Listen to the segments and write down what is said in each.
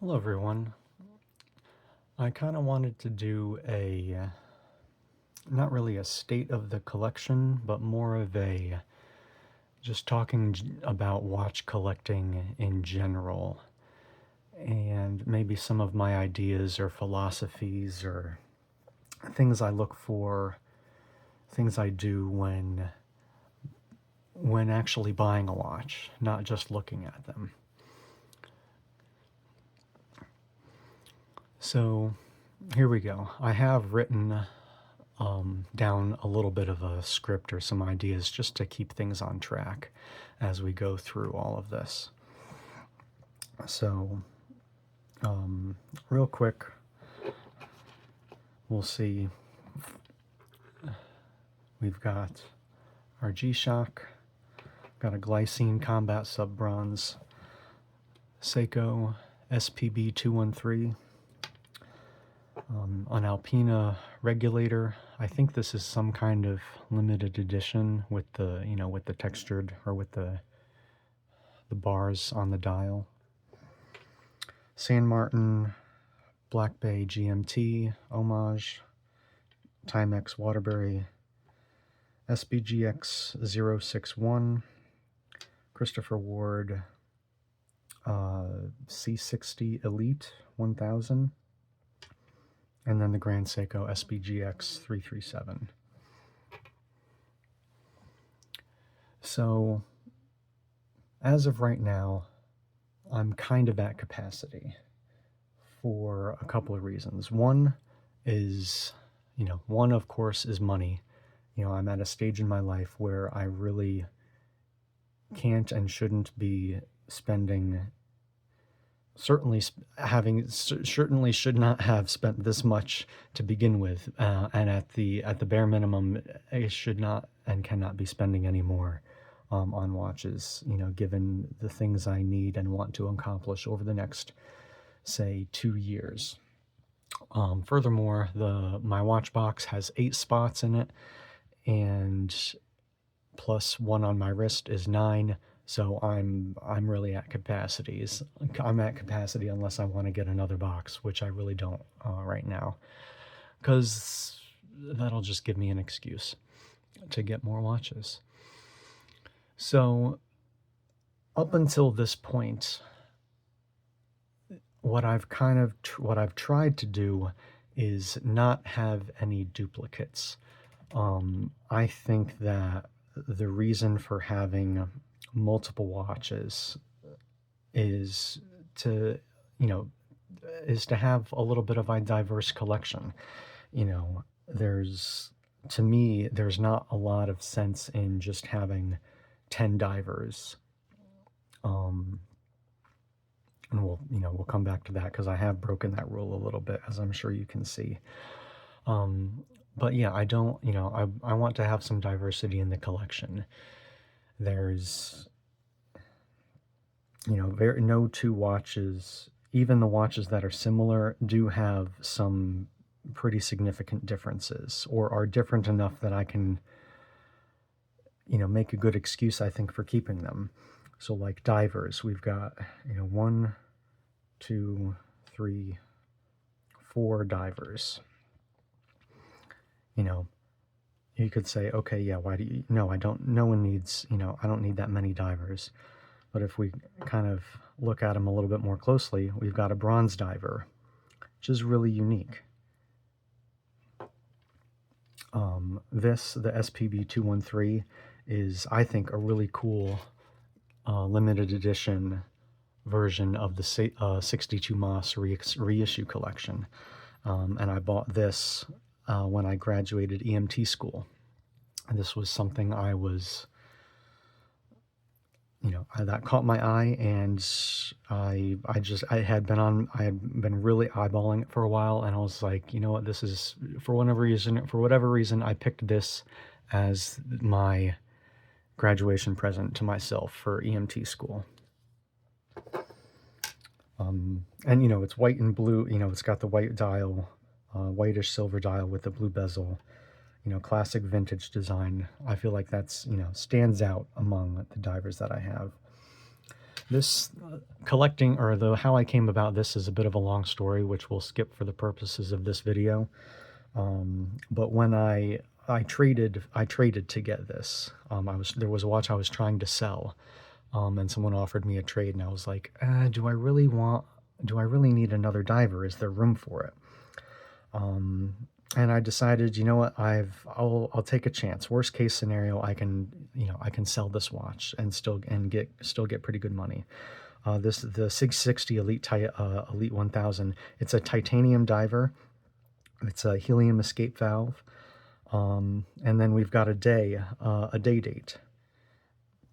Hello everyone. I kind of wanted to do not really a state of the collection, but more of a just talking about watch collecting in general, and maybe some of my ideas or philosophies or things I look for, things I do when actually buying a watch, not just looking at them. So here we go. I have written down a little bit of a script or some ideas just to keep things on track as we go through all of this. So, real quick, we'll see. We've got our G-Shock, got a Glycine Combat Sub-Bronze, Seiko SPB 213, an Alpina regulator. I think this is some kind of limited edition with the, with the textured or with the bars on the dial. San Martin Black Bay GMT Homage, Timex Waterbury, SBGX 061, Christopher Ward C60 Elite 1000, and then the Grand Seiko SBGX 337. So, as of right now, I'm kind of at capacity for a couple of reasons. One is, one of course is money. I'm at a stage in my life where I really can't and shouldn't be spending, certainly should not have spent this much to begin with, and at the bare minimum, I should not and cannot be spending any more on watches, given the things I need and want to accomplish over the next, say, 2 years. Furthermore, my watch box has 8 spots in it, and plus 1 on my wrist is 9. So I'm really at capacities. I'm at capacity unless I want to get another box, which I really don't right now, because that'll just give me an excuse to get more watches. So up until this point, what I've tried to do is not have any duplicates. I think that the reason for having multiple watches is to have a little bit of a diverse collection. To me, there's not a lot of sense in just having 10 divers. And we'll come back to that because I have broken that rule a little bit, as I'm sure you can see. But yeah, I don't, I want to have some diversity in the collection. There's, no two watches, even the watches that are similar, do have some pretty significant differences, or are different enough that I can, make a good excuse, I think, for keeping them. So like divers, we've got, 1, 2, 3, 4 divers. You could say, okay, yeah, why do you, no one needs, I don't need that many divers. But if we kind of look at them a little bit more closely, we've got a bronze diver, which is really unique. The SPB 213 is, I think, a really cool limited edition version of the 62 Moss reissue collection. And I bought this when I graduated EMT school. And this was something I was, that caught my eye, and I had been really eyeballing it for a while, and I was like, what, this is, for whatever reason, I picked this as my graduation present to myself for EMT school. And it's white and blue, it's got the white dial, whitish silver dial with the blue bezel, classic vintage design. I feel like that's, stands out among the divers that I have. This collecting, or the how I came about this, is a bit of a long story, which we'll skip for the purposes of this video. But when I traded to get this. There was a watch I was trying to sell, and someone offered me a trade, and I was like, do I really need another diver? Is there room for it? And I decided, you know what, I'll take a chance. Worst case scenario, I can sell this watch and still get pretty good money. The 660 Elite 1000. It's a titanium diver. It's a helium escape valve. And then we've got a day date,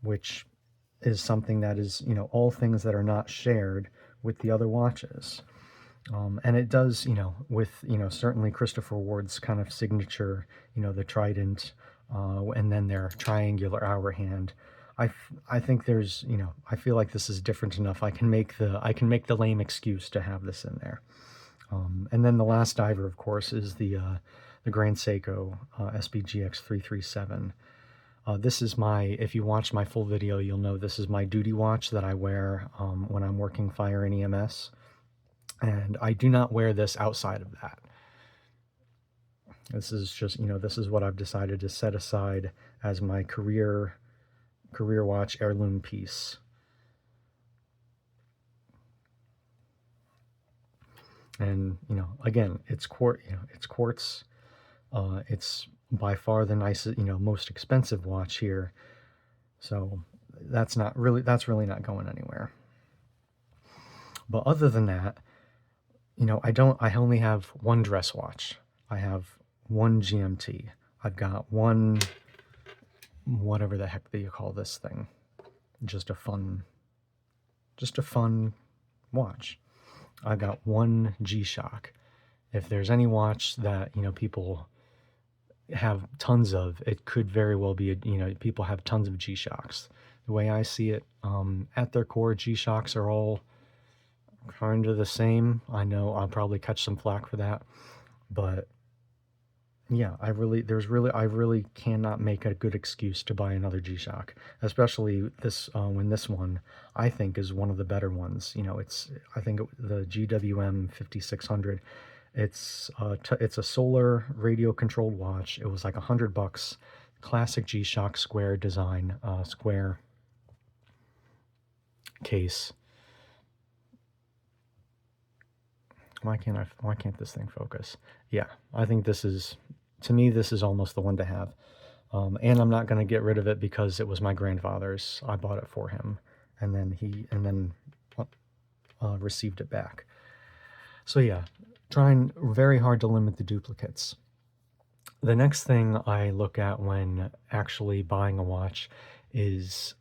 which is something that is, all things that are not shared with the other watches. And it does, with, certainly Christopher Ward's kind of signature, the trident, and then their triangular hour hand. I think there's, I feel like this is different enough. I can make the lame excuse to have this in there. And then the last diver, of course, is the Grand Seiko SBGX 337. This is if you watch my full video, you'll know this is my duty watch that I wear when I'm working fire and EMS. And I do not wear this outside of that. This is just, this is what I've decided to set aside as my career watch heirloom piece. And, again, it's quartz. It's by far the nicest, most expensive watch here. So that's really not going anywhere. But other than that, I only have one dress watch. I have one GMT. I've got one, whatever the heck you call this thing. Just a fun watch. I've got one G-Shock. If there's any watch that, people have tons of, it could very well be, people have tons of G-Shocks. The way I see it, at their core, G-Shocks are all kind of the same. I know I'll probably catch some flack for that, but yeah, I really cannot make a good excuse to buy another G-Shock, especially this when this one I think is one of the better ones. I think the GWM 5600. It's a solar radio controlled watch. It was like $100. Classic G-Shock square design, square case. Why can't this thing focus? Yeah, I think to me, this is almost the one to have. And I'm not going to get rid of it because it was my grandfather's. I bought it for him, and then received it back. So yeah, trying very hard to limit the duplicates. The next thing I look at when actually buying a watch is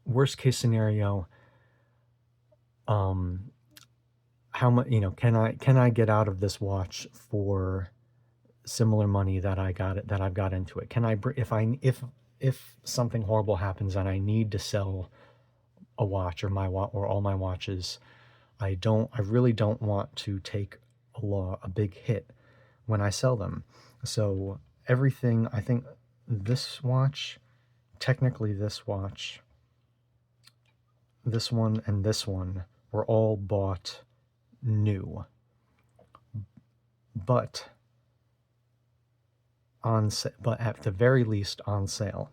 worst case scenario. How much, can I get out of this watch for similar money that I've got into it? Can I, if something horrible happens and I need to sell a watch or all my watches, I really don't want to take a big hit when I sell them. So everything, I think this watch, technically this watch, this one and this one were all bought new, but at the very least on sale.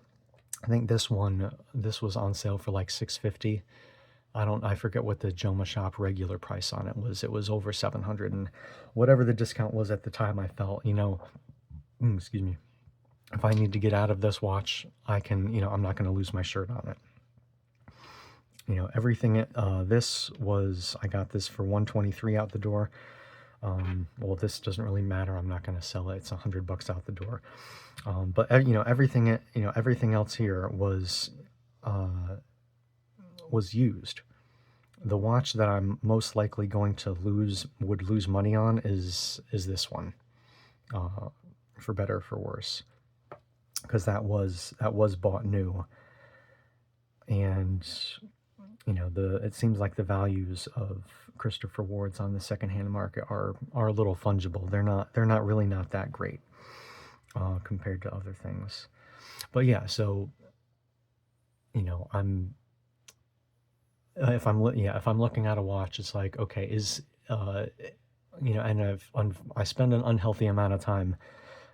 I think this was on sale for like $650. I forget what the Joma Shop regular price on it was. It was over $700, and whatever the discount was at the time, I felt, excuse me, if I need to get out of this watch, I can, I'm not going to lose my shirt on it. Everything, I got this for $123 out the door. Well, this doesn't really matter. I'm not going to sell it. It's $100 out the door. But everything else here was used. The watch that I'm most likely going to would lose money on is this one, for better or for worse, because that was bought new. And it seems like the values of Christopher Ward's on the secondhand market are a little fungible. They're not really that great compared to other things. But yeah, so I'm if I'm looking at a watch, it's like, okay, and I spend an unhealthy amount of time,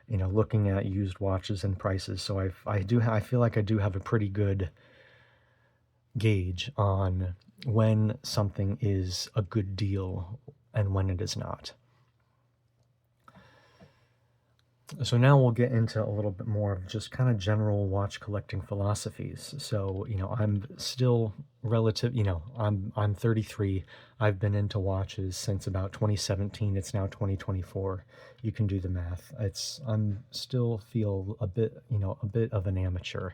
looking at used watches and prices. So I feel like I do have a pretty good gauge on when something is a good deal and when it is not. So now we'll get into a little bit more of just kind of general watch collecting philosophies. So, I'm still I'm 33. I've been into watches since about 2017. It's now 2024. You can do the math. I'm still feel a bit of an amateur.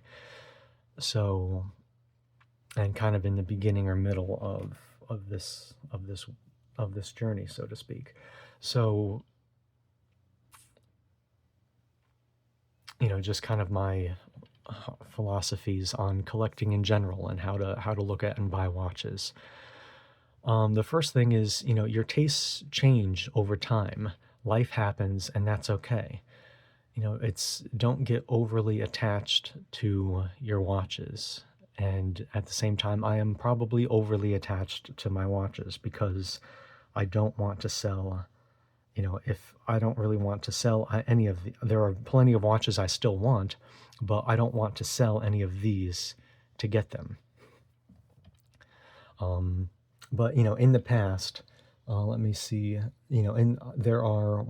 So, and kind of in the beginning or middle of this journey, so to speak. So, just kind of my philosophies on collecting in general and how to look at and buy watches. The first thing is, your tastes change over time. Life happens, and that's okay. It's don't get overly attached to your watches. And at the same time, I am probably overly attached to my watches because I don't want to sell. If I don't really want to sell any of there are plenty of watches I still want, but I don't want to sell any of these to get them. But in the past, let me see, and there are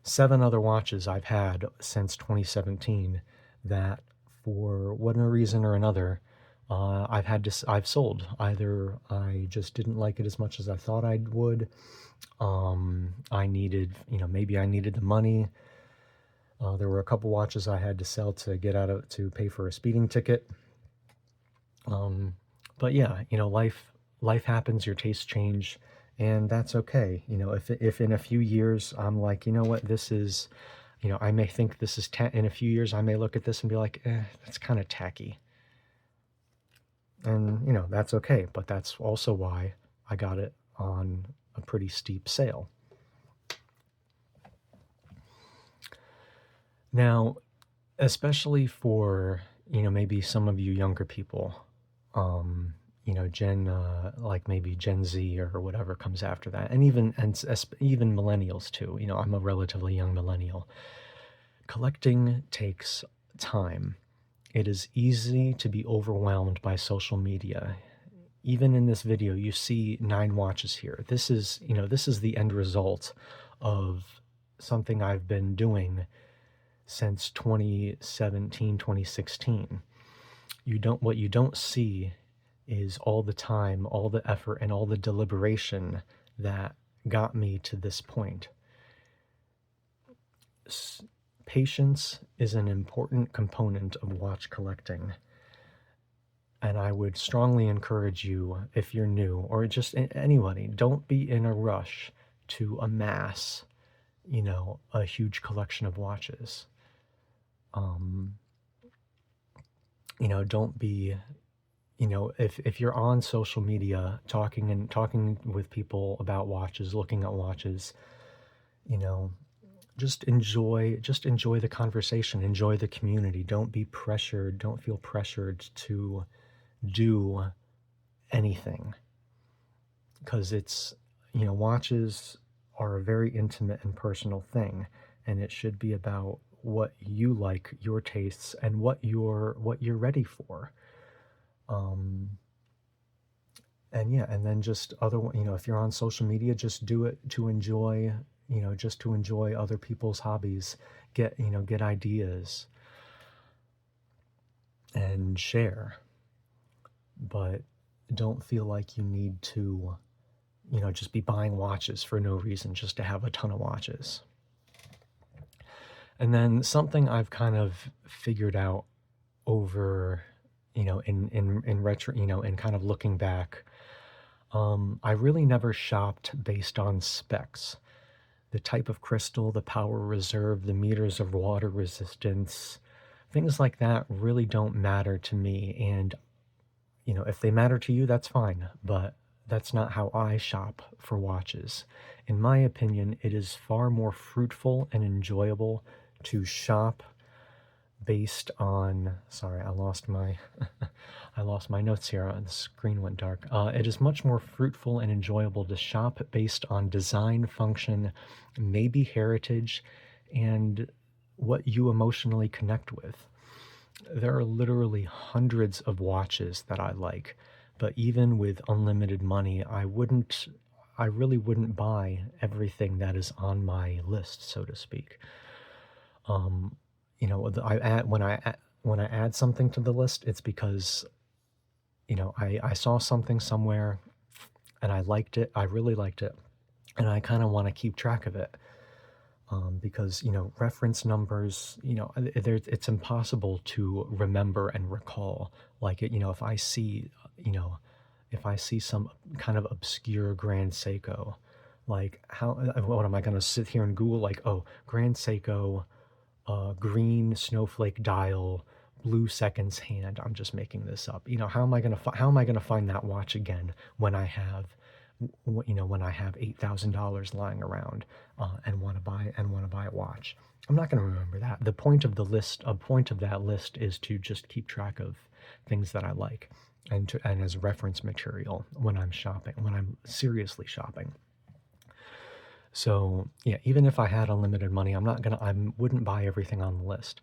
7 other watches I've had since 2017 that, for whatever reason or another, I've sold. Either I just didn't like it as much as I thought I would. I needed, maybe I needed the money. There were a couple watches I had to sell to pay for a speeding ticket. But yeah, life happens, your tastes change, and that's okay. If in a few years I'm like, what, this is, I may think this is in a few years I may look at this and be like, that's kind of tacky. And that's okay, but that's also why I got it on a pretty steep sale. Now, especially for, maybe some of you younger people, like maybe Gen Z or whatever comes after that, and even millennials too. I'm a relatively young millennial. Collecting takes time. It is easy to be overwhelmed by social media. Even in this video, you see 9 watches here. This is the end result of something I've been doing since 2017, 2016. What you don't see is all the time, all the effort, and all the deliberation that got me to this point. Patience is an important component of watch collecting. And I would strongly encourage you, if you're new, or just anybody, don't be in a rush to amass, a huge collection of watches. Don't be, if you're on social media talking with people about watches, looking at watches, just enjoy the conversation, enjoy the community. Don't feel pressured to do anything, because watches are a very intimate and personal thing, and it should be about what you like, your tastes, and what you're ready for. And yeah, and then just if you're on social media, just do it to enjoy, other people's hobbies, get ideas and share. But don't feel like you need to, just be buying watches for no reason, just to have a ton of watches. And then something I've kind of figured out over, in retro, in kind of looking back, I really never shopped based on specs. The type of crystal, the power reserve, the meters of water resistance, things like that really don't matter to me. And, if they matter to you, that's fine. But that's not how I shop for watches. In my opinion, it is far more fruitful and enjoyable to shop based on, sorry, I lost my I lost my notes here. The screen went dark. It is much more fruitful and enjoyable to shop based on design, function, maybe heritage, and what you emotionally connect with. There are literally hundreds of watches that I like, but even with unlimited money, I really wouldn't buy everything that is on my list, so to speak. Um, when I add something to the list, it's because, I saw something somewhere and I liked it. I really liked it, and I kind of want to keep track of it. Because reference numbers, it's impossible to remember and recall. Like if I see, some kind of obscure Grand Seiko, like what am I going to sit here and Google, like, oh, Grand Seiko, green snowflake dial, blue seconds hand. I'm just making this up. How am I gonna find that watch again when I have when I have $8,000 lying around, and want to buy a watch? I'm not going to remember that. The point of the list, a point of that list, is to just keep track of things that I like, and as reference material when I'm shopping, when I'm seriously shopping. So yeah, even if I had unlimited money, I wouldn't buy everything on the list.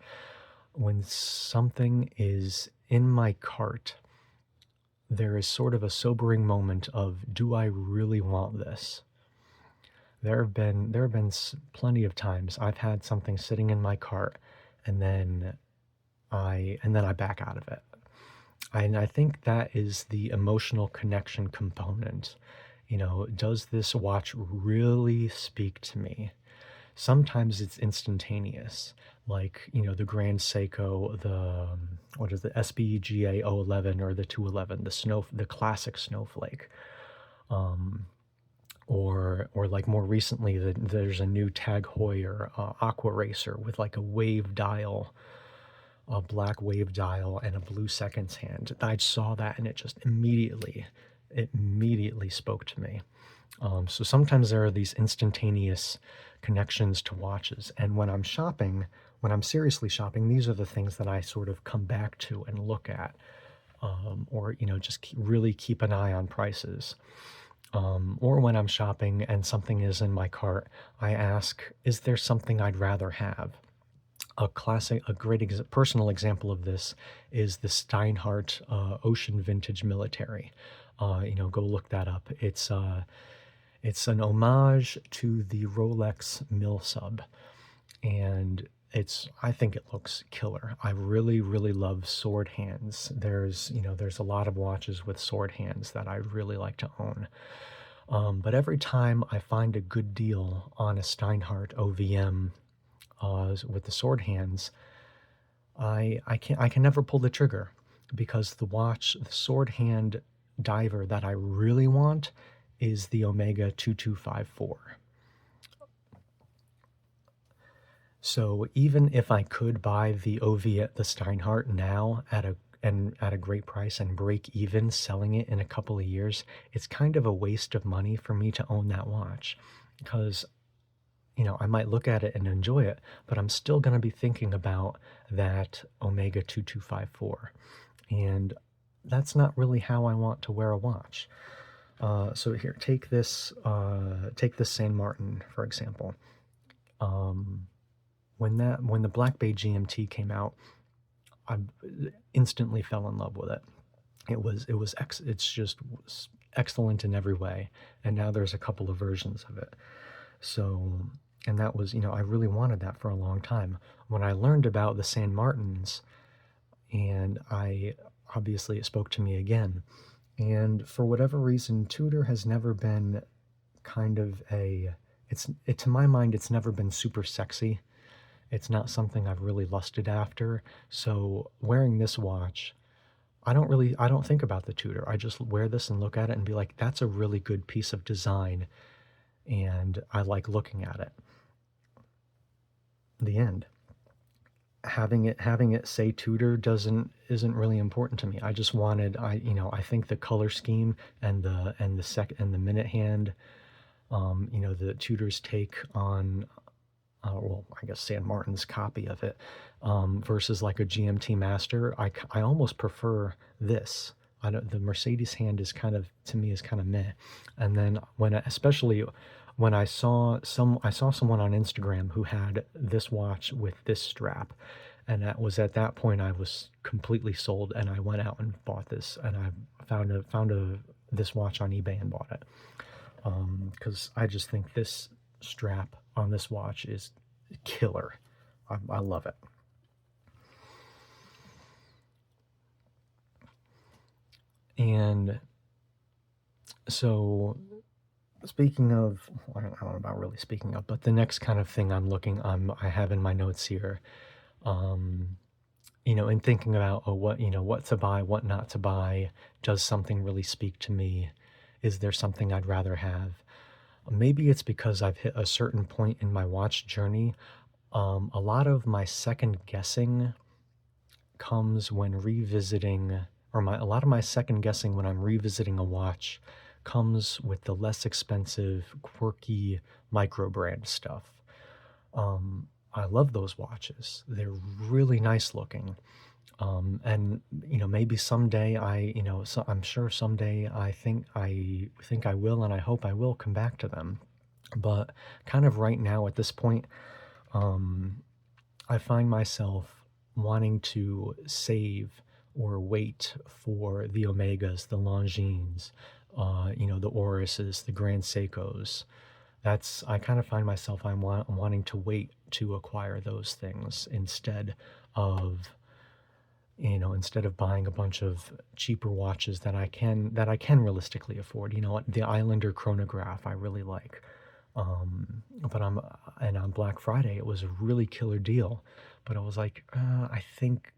When something is in my cart, there is sort of a sobering moment of, do I really want this? There have been plenty of times I've had something sitting in my cart, and then I back out of it. And I think that is the emotional connection component. Does this watch really speak to me? Sometimes it's instantaneous, like, the Grand Seiko, what is the SBGA 011 or the 211, the classic snowflake. Or like more recently, there's a new Tag Heuer Aqua Racer with like a black wave dial and a blue seconds hand. I saw that and it just immediately spoke to me. So sometimes there are these instantaneous connections to watches. And when I'm seriously shopping, these are the things that I sort of come back to and look at, or, just really keep an eye on prices. Or when I'm shopping and something is in my cart, I ask, is there something I'd rather have? A great personal example of this is the Steinhardt Ocean Vintage Military. Go look that up. It's an homage to the Rolex Mill Sub, and I think it looks killer. I really, really love sword hands. There's a lot of watches with sword hands that I really like to own. But every time I find a good deal on a Steinhardt OVM with the sword hands, I can never pull the trigger, because the sword hand diver that I really want is the Omega 2254. So even if I could buy the Steinhardt now at a great price and break even selling it in a couple of years, it's kind of a waste of money for me to own that watch, because I might look at it and enjoy it, but I'm still going to be thinking about that Omega 2254. And that's not really how I want to wear a watch. So here, take this Saint Martin, for example. When the Black Bay GMT came out, I instantly fell in love with it. It's just excellent in every way. And now there's a couple of versions of it. So, and that was, I really wanted that for a long time. When I learned about the San Martins, and obviously it spoke to me again. And for whatever reason, Tudor has never been kind of to my mind, it's never been super sexy. It's not something I've really lusted after. So wearing this watch, I don't think about the Tudor. I just wear this and look at it and be like, that's a really good piece of design, and I like looking at it. The end. Having it say Tudor isn't really important to me. I just wanted, I think the color scheme and the minute hand, the Tudor's take on well, I guess San Martin's copy of it, versus like a GMT Master. I almost prefer this. I don't, the Mercedes hand is kind of, to me, is kind of meh. And then especially when I saw someone on Instagram who had this watch with this strap, and that was at that point I was completely sold, and I went out and bought this, and I found a this watch on eBay and bought it, because I just think this strap on this watch is killer. I love it. And so, speaking of, I don't know about really speaking of, but the next kind of thing I have in my notes here, um, in thinking about, oh, what to buy, what not to buy, does something really speak to me? Is there something I'd rather have? Maybe it's because I've hit a certain point in my watch journey. A lot of my second guessing comes when revisiting, or a lot of my second guessing when I'm revisiting a watch comes with the less expensive, quirky micro brand stuff. I love those watches. They're really nice looking. And maybe someday I'm sure someday I think I will, and I hope I will come back to them. But kind of right now at this point, um, I find myself wanting to save or wait for the Omegas, the Longines, the Oruses, the Grand Seikos. I kind of find myself wanting to wait to acquire those things of instead of buying a bunch of cheaper watches that I can realistically afford. The Islander chronograph I really like. But and on Black Friday it was a really killer deal, but I was like, I think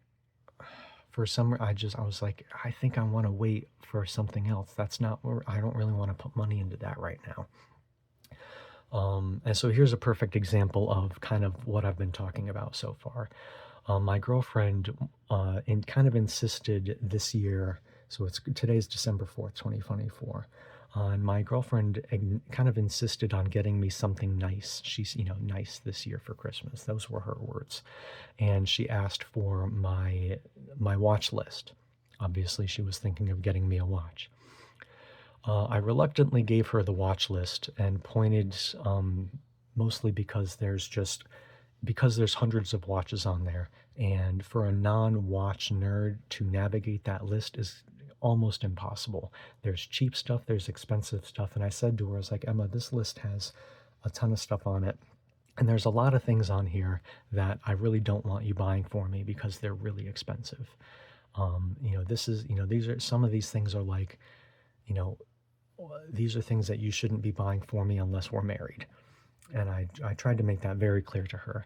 for some I was like, I think I want to wait for something else. That's not where I don't really want to put money into that right now. And so here's a perfect example of kind of what I've been talking about so far. My girlfriend kind of insisted this year, so today's December 4th, 2024. And my girlfriend kind of insisted on getting me something nice. She's, nice this year for Christmas. Those were her words. And she asked for my watch list. Obviously, she was thinking of getting me a watch. I reluctantly gave her the watch list and pointed, mostly because there's hundreds of watches on there, and for a non-watch nerd to navigate that list is almost impossible. There's cheap stuff, there's expensive stuff, and I said to her, I was like, Emma, this list has a ton of stuff on it, and there's a lot of things on here that I really don't want you buying for me because they're really expensive. Some of these things are like, you know, these are things that you shouldn't be buying for me unless we're married. And I tried to make that very clear to her.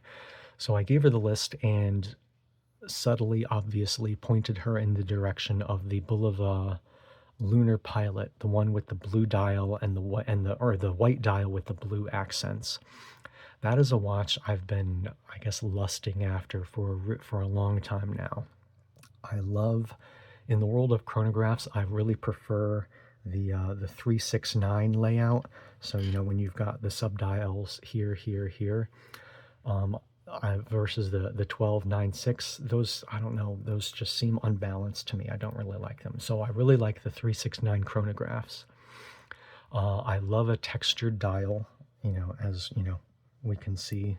So I gave her the list and subtly, obviously, pointed her in the direction of the Bulova Lunar Pilot, the one with the blue dial and the white dial with the blue accents. That is a watch I've been, I guess, lusting after for a long time now. I love, in the world of chronographs, I really prefer the 369 layout. So when you've got the subdials here, here, here, versus the 1296, those, I don't know, those just seem unbalanced to me. I don't really like them. So I really like the 369 chronographs. I love a textured dial, as we can see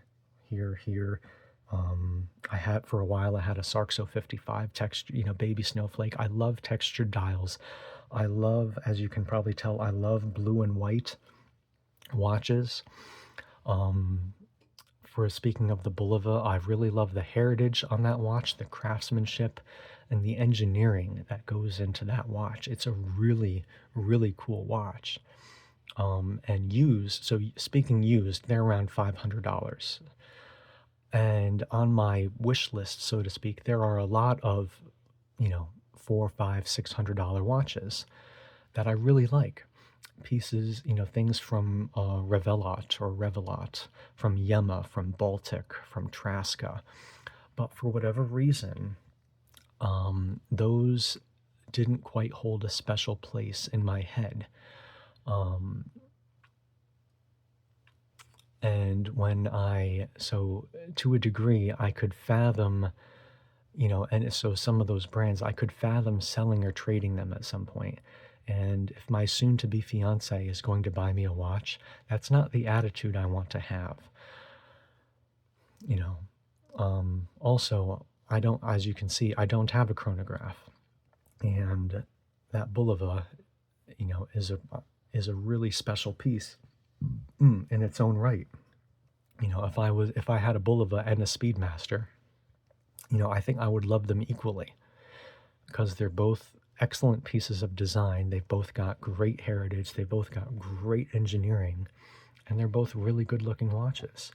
here. For a while, I had a Sarxo 55 texture, baby snowflake. I love textured dials. I love, as you can probably tell, I love blue and white watches. For speaking of the Bulova, I really love the heritage on that watch, the craftsmanship and the engineering that goes into that watch. It's a really, really cool watch. And speaking used, they're around $500. And on my wish list, so to speak, there are a lot of, $400, $500, $600 watches that I really like. Pieces, things from Revelot, from Yema, from Baltic, from Traska. But for whatever reason, those didn't quite hold a special place in my head. And so to a degree, I could fathom, and so some of those brands, I could fathom selling or trading them at some point. And if my soon to be fiance is going to buy me a watch, that's not the attitude I want to have, you know. Also, I don't, as you can see, I don't have a chronograph. And that Bulova, is a really special piece in its own right. If I had a Bulova and a Speedmaster, I think I would love them equally because they're both excellent pieces of design. They've both got great heritage. They've both got great engineering, and they're both really good looking watches.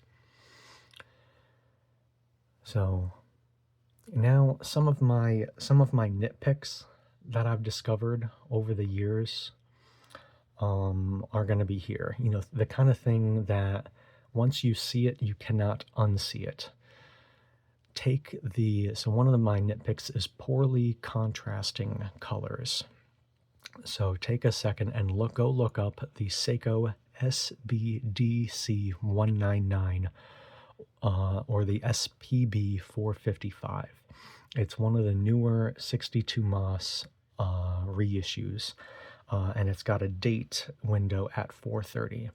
So now some of my nitpicks that I've discovered over the years are going to be here. The kind of thing that once you see it, you cannot unsee it. So one of my nitpicks is poorly contrasting colors. So take a second and go look up the Seiko SBDC 199 or the SPB 455. It's one of the newer 62 Moss reissues, and it's got a date window at 430.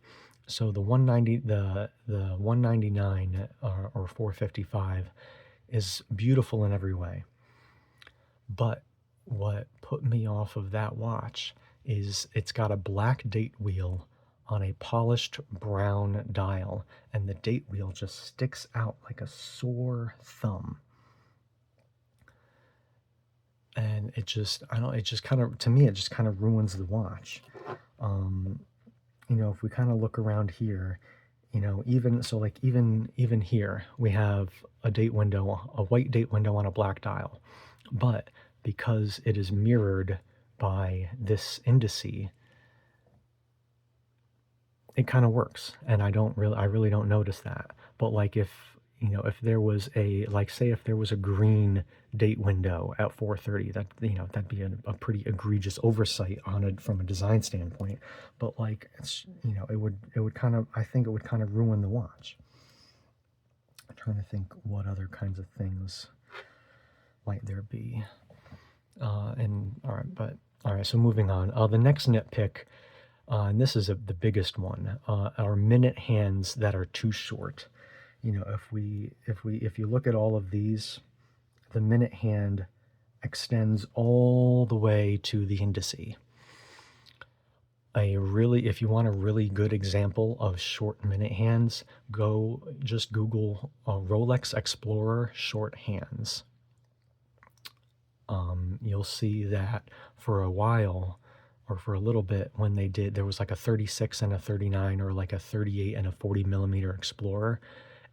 So the 199 or 455 is beautiful in every way. But what put me off of that watch is it's got a black date wheel on a polished brown dial, and the date wheel just sticks out like a sore thumb. And it just kind of, to me, it just kind of ruins the watch. If we kind of look around here, even here, we have a white date window on a black dial. But because it is mirrored by this indice, it kind of works, and I really don't notice that. But like if there was say if there was a green date window at 430, that'd be a pretty egregious oversight on it from a design standpoint. But like it would kind of, I think it would kind of ruin the watch. I'm trying to think what other kinds of things might there be. All right, so moving on. The next nitpick, and this is the biggest one, are minute hands that are too short. If you look at all of these, the minute hand extends all the way to the indice. If you want a really good example of short minute hands, just Google Rolex Explorer short hands. You'll see that for a while, or for a little bit, when there was like a 36 and a 39, or like a 38 and a 40 millimeter Explorer,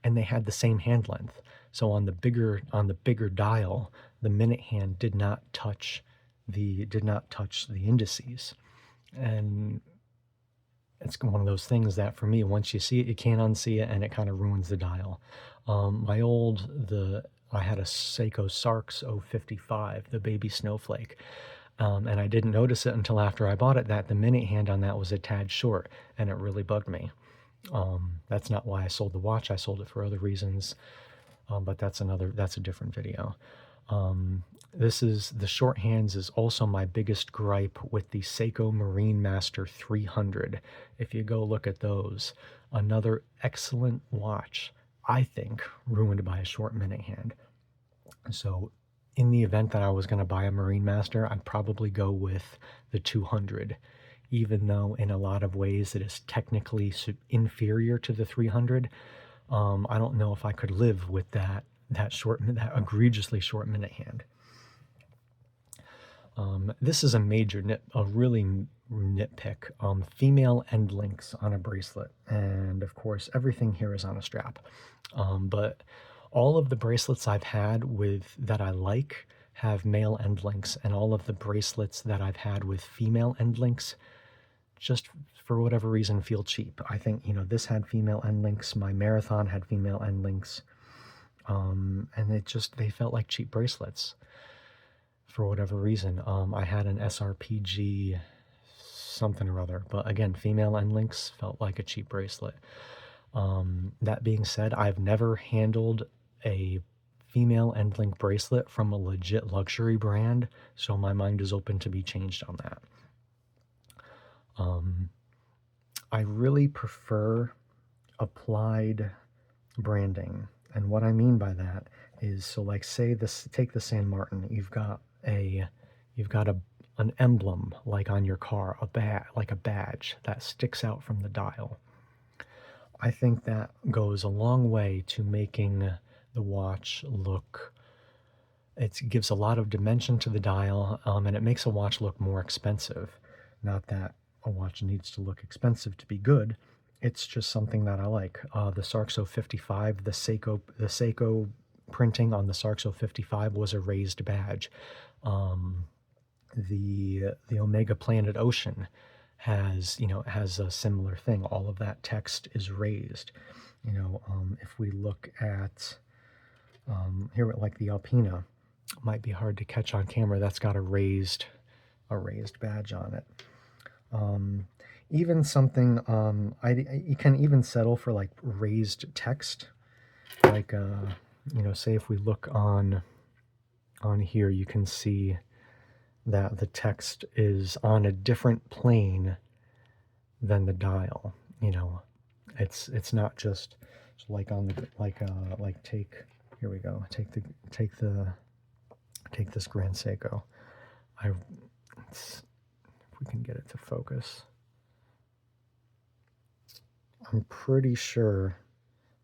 and they had the same hand length. So on the bigger dial, the minute hand did not touch the indices. And it's one of those things that, for me, once you see it, you can't unsee it, and it kind of ruins the dial. I had a Seiko Sarks 055, the baby snowflake. And I didn't notice it until after I bought it that the minute hand on that was a tad short, and it really bugged me. That's not why I sold the watch. I sold it for other reasons, but that's a different video. The short hands is also my biggest gripe with the Seiko Marine Master 300. If you go look at those, another excellent watch, I think, ruined by a short minute hand. So in the event that I was going to buy a Marine Master, I'd probably go with the 200, even though in a lot of ways it is technically inferior to the 300. I don't know if I could live with that egregiously short minute hand. This is a really nitpick. Female end links on a bracelet, and of course everything here is on a strap. But all of the bracelets I've had that I like have male end links, and all of the bracelets that I've had with female end links, just for whatever reason, feel cheap. I think, this had female end links, my Marathon had female end links, and they felt like cheap bracelets for whatever reason. I had an SRPG something or other, but again, female end links felt like a cheap bracelet. That being said, I've never handled a female end link bracelet from a legit luxury brand, so my mind is open to be changed on that. I really prefer applied branding, and what I mean by that is, so like say this, take the San Martin, you've got an emblem like on your car, like a badge that sticks out from the dial. I think that goes a long way to making the watch look, it gives a lot of dimension to the dial, and it makes a watch look more expensive. Not that a watch needs to look expensive to be good. It's just something that I like. The Sarxo 55, the Seiko printing on the Sarxo 55 was a raised badge. The Omega Planet Ocean has a similar thing. All of that text is raised. If we look at here, like the Alpina, might be hard to catch on camera. That's got a raised badge on it. Even something, you can even settle for like raised text, like say if we look on here, you can see that the text is on a different plane than the dial. It's not just like on the like take, here we go, take this Grand Seiko. If we can get it to focus, I'm pretty sure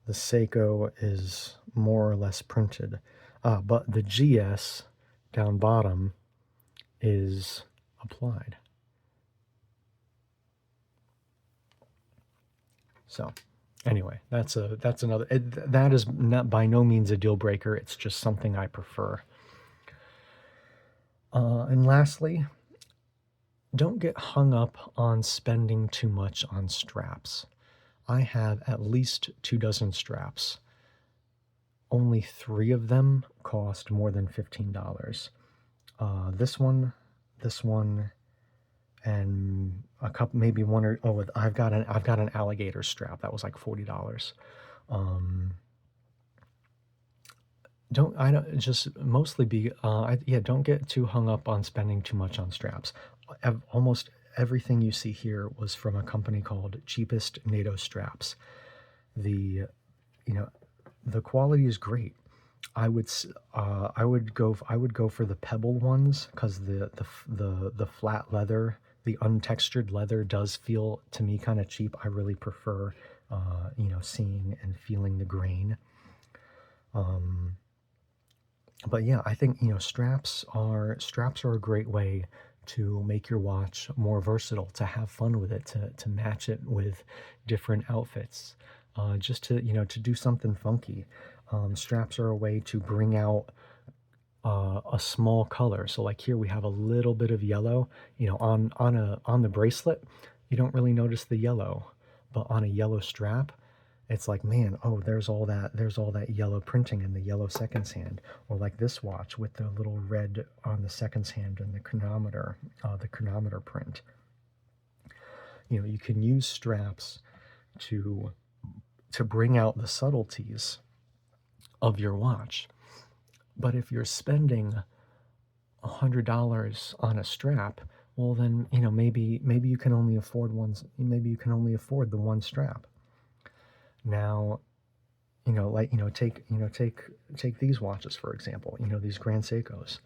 the Seiko is more or less printed, but the GS down bottom is applied. So anyway, that's another, that is not by no means a deal breaker. It's just something I prefer. And lastly, don't get hung up on spending too much on straps. I have at least 24 straps. Only 3 of them cost more than $15. This one, and a couple, maybe one or, oh, I've got an alligator strap that was like $40. I don't just mostly be don't get too hung up on spending too much on straps. Almost everything you see here was from a company called Cheapest NATO Straps. The the quality is great. I would go for the pebble ones, because the flat leather, the untextured leather does feel to me kind of cheap. I really prefer seeing and feeling the grain. But yeah, I think straps are a great way to make your watch more versatile, to have fun with it, to match it with different outfits, just to do something funky. Straps are a way to bring out a small color. So like here we have a little bit of yellow. On the bracelet, you don't really notice the yellow, but on a yellow strap, it's like, man, oh, there's all that yellow printing in the yellow seconds hand. Or like this watch with the little red on the seconds hand and the chronometer print. You can use straps to bring out the subtleties of your watch. But if you're spending $100 on a strap, well then, maybe you can only afford the one strap. Now, take these watches for example. These Grand Seikos.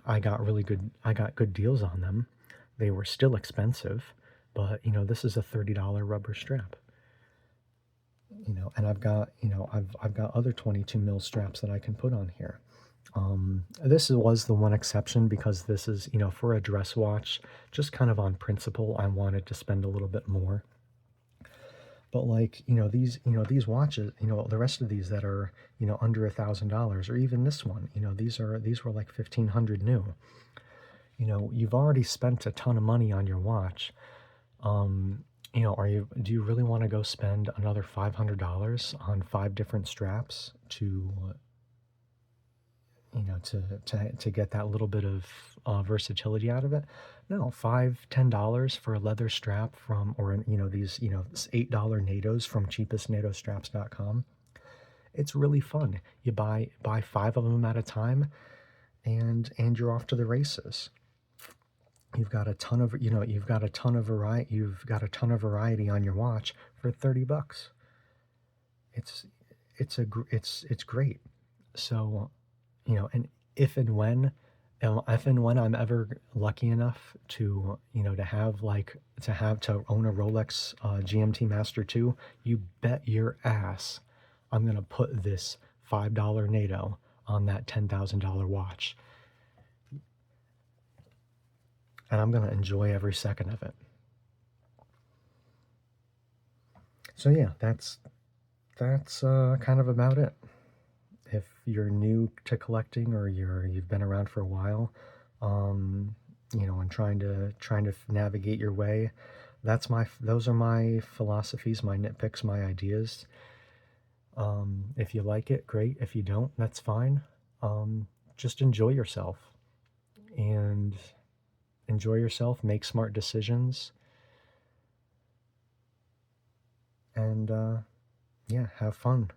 I got good deals on them. They were still expensive, but this is a $30 rubber strap. And I've got other 22 mil straps that I can put on here. This was the one exception, because this is, for a dress watch, just kind of on principle, I wanted to spend a little bit more. But like, these watches, the rest of these that are, under $1,000, or even this one, these were like 1,500 new. You've already spent a ton of money on your watch. Do you really want to go spend another $500 on 5 different straps to get that little bit of versatility out of it? No, $5, $10 for a leather strap from, or, these, this $8 NATOs from cheapestnatostraps.com. It's really fun. You buy five of them at a time, and you're off to the races. You've got a ton of variety on your watch for 30 bucks. It's it's great. So, and if and when if and when I'm ever lucky enough to, to own a Rolex GMT Master 2, you bet your ass I'm going to put this $5 NATO on that $10,000 watch, and I'm going to enjoy every second of it. So yeah, that's kind of about it. If you're new to collecting, or you've been around for a while, um, and trying to navigate your way, those are my philosophies, my nitpicks, my ideas. If you like it, great. If you don't, that's fine. Just enjoy yourself, and make smart decisions, and yeah, have fun.